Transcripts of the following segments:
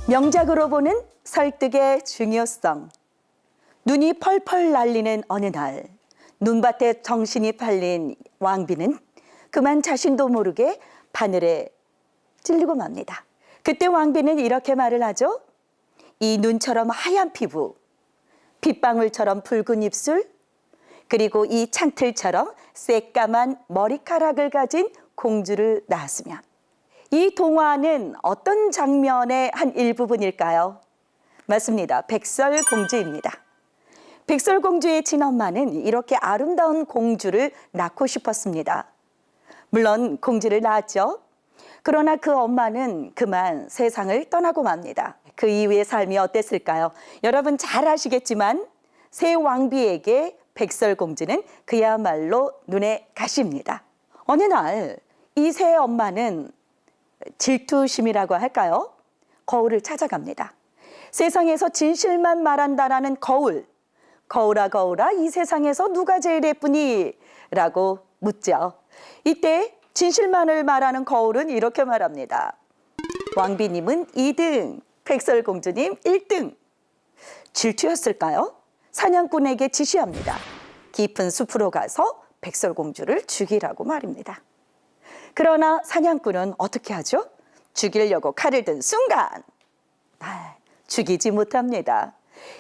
명작으로 보는 설득의 중요성. 눈이 펄펄 날리는 어느 날, 눈밭에 정신이 팔린 왕비는 그만 자신도 모르게 바늘에 찔리고 맙니다. 그때 왕비는 이렇게 말을 하죠. 이 눈처럼 하얀 피부, 빗방울처럼 붉은 입술, 그리고 이 창틀처럼 새까만 머리카락을 가진 공주를 낳았으면. 이 동화는 어떤 장면의 한 일부분일까요? 맞습니다. 백설공주입니다. 백설공주의 친엄마는 이렇게 아름다운 공주를 낳고 싶었습니다. 물론 공주를 낳았죠. 그러나 그 엄마는 그만 세상을 떠나고 맙니다. 그 이후의 삶이 어땠을까요? 여러분 잘 아시겠지만 새 왕비에게 백설공주는 그야말로 눈에 가시입니다. 어느 날 이 새 엄마는 질투심이라고 할까요? 거울을 찾아갑니다. 세상에서 진실만 말한다라는 거울. 거울아 거울아 이 세상에서 누가 제일 예쁘니? 라고 묻죠. 이때 진실만을 말하는 거울은 이렇게 말합니다. 왕비님은 2등, 백설공주님 1등. 질투였을까요? 사냥꾼에게 지시합니다. 깊은 숲으로 가서 백설공주를 죽이라고 말입니다. 그러나 사냥꾼은 어떻게 하죠? 죽이려고 칼을 든 순간 죽이지 못합니다.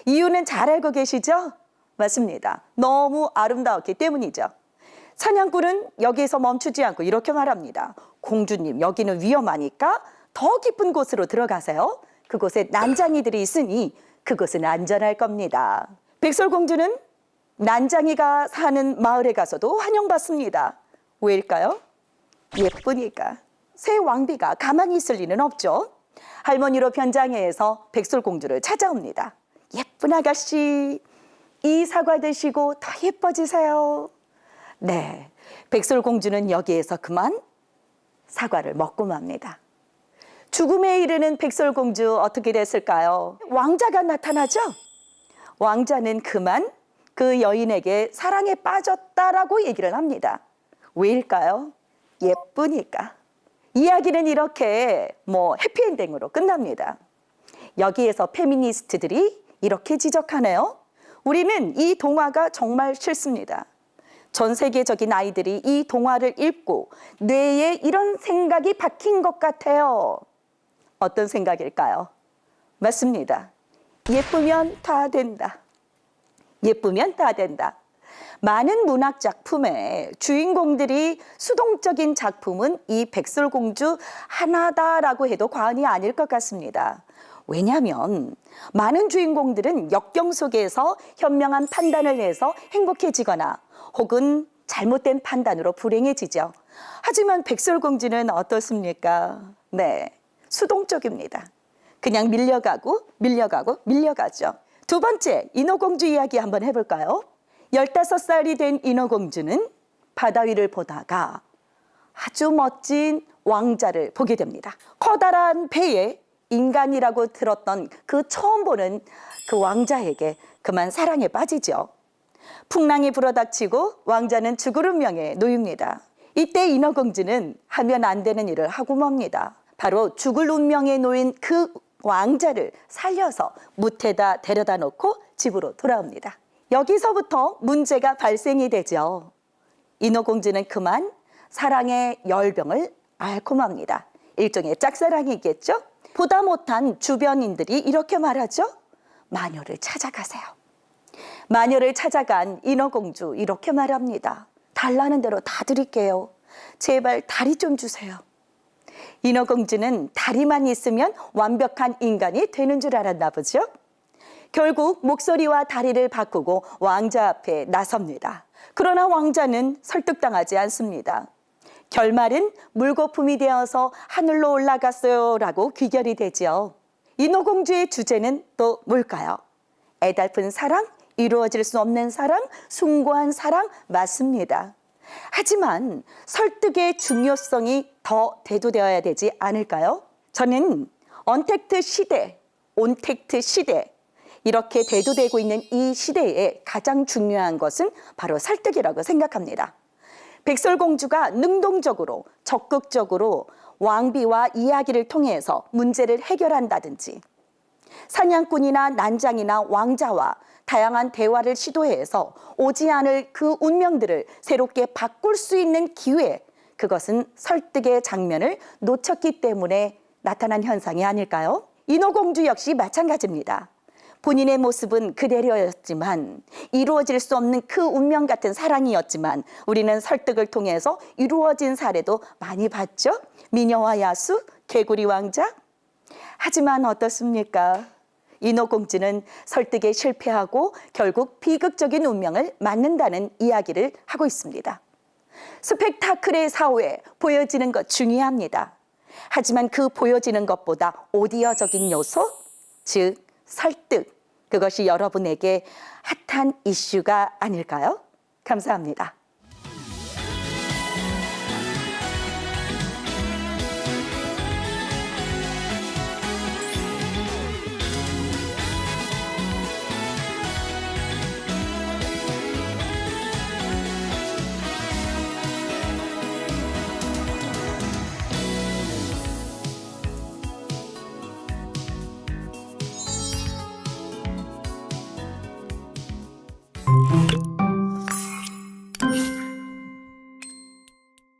이유는 잘 알고 계시죠? 맞습니다. 너무 아름다웠기 때문이죠. 사냥꾼은 여기에서 멈추지 않고 이렇게 말합니다. 공주님, 여기는 위험하니까 더 깊은 곳으로 들어가세요. 그곳에 난장이들이 있으니 그곳은 안전할 겁니다. 백설공주는 난장이가 사는 마을에 가서도 환영받습니다. 왜일까요? 예쁘니까. 새 왕비가 가만히 있을 리는 없죠. 할머니로 변장해서 백설공주를 찾아옵니다. 예쁜 아가씨, 이 사과 드시고 더 예뻐지세요. 네, 백설공주는 여기에서 그만 사과를 먹고 맙니다. 죽음에 이르는 백설공주 어떻게 됐을까요? 왕자가 나타나죠? 왕자는 그만 그 여인에게 사랑에 빠졌다라고 얘기를 합니다. 왜일까요? 예쁘니까. 이야기는 이렇게 해피엔딩으로 끝납니다. 여기에서 페미니스트들이 이렇게 지적하네요. 우리는 이 동화가 정말 싫습니다. 전 세계적인 아이들이 이 동화를 읽고 뇌에 이런 생각이 박힌 것 같아요. 어떤 생각일까요? 맞습니다. 예쁘면 다 된다. 예쁘면 다 된다. 많은 문학 작품의 주인공들이 수동적인 작품은 이 백설공주 하나다라고 해도 과언이 아닐 것 같습니다. 왜냐하면 많은 주인공들은 역경 속에서 현명한 판단을 해서 행복해지거나 혹은 잘못된 판단으로 불행해지죠. 하지만 백설공주는 어떻습니까? 네, 수동적입니다. 그냥 밀려가고 밀려가죠. 두 번째, 인어공주 이야기 한번 해볼까요? 15살이 된 인어공주는 바다 위를 보다가 아주 멋진 왕자를 보게 됩니다. 커다란 배에 인간이라고 들었던 그 처음 보는 그 왕자에게 그만 사랑에 빠지죠. 풍랑이 불어닥치고 왕자는 죽을 운명에 놓입니다. 이때 인어공주는 하면 안 되는 일을 하고 맙니다. 바로 죽을 운명에 놓인 그 왕자를 살려서 무태다 데려다 놓고 집으로 돌아옵니다. 여기서부터 문제가 발생이 되죠. 인어공주는 그만 사랑의 열병을 앓고 맙니다. 일종의 짝사랑이겠죠? 보다 못한 주변인들이 이렇게 말하죠. 마녀를 찾아가세요. 마녀를 찾아간 인어공주 이렇게 말합니다. 달라는 대로 다 드릴게요. 제발 다리 좀 주세요. 인어공주는 다리만 있으면 완벽한 인간이 되는 줄 알았나 보죠. 결국 목소리와 다리를 바꾸고 왕자 앞에 나섭니다. 그러나 왕자는 설득당하지 않습니다. 결말은 물거품이 되어서 하늘로 올라갔어요 라고 귀결이 되죠. 인어공주의 주제는 또 뭘까요? 애달픈 사랑, 이루어질 수 없는 사랑, 숭고한 사랑 맞습니다. 하지만 설득의 중요성이 더 대두되어야 되지 않을까요? 저는 언택트 시대, 온택트 시대 이렇게 대두되고 있는 이 시대에 가장 중요한 것은 바로 설득이라고 생각합니다. 백설공주가 능동적으로 적극적으로 왕비와 이야기를 통해서 문제를 해결한다든지 사냥꾼이나 난장이나 왕자와 다양한 대화를 시도해서 오지 않을 그 운명들을 새롭게 바꿀 수 있는 기회, 그것은 설득의 장면을 놓쳤기 때문에 나타난 현상이 아닐까요? 인어공주 역시 마찬가지입니다. 본인의 모습은 그대로였지만 이루어질 수 없는 그 운명 같은 사랑이었지만 우리는 설득을 통해서 이루어진 사례도 많이 봤죠? 미녀와 야수, 개구리 왕자. 하지만 어떻습니까? 인어공주는 설득에 실패하고 결국 비극적인 운명을 맞는다는 이야기를 하고 있습니다. 스펙타클의 사회, 보여지는 것 중요합니다. 하지만 그 보여지는 것보다 오디어적인 요소, 즉 설득, 그것이 여러분에게 핫한 이슈가 아닐까요? 감사합니다.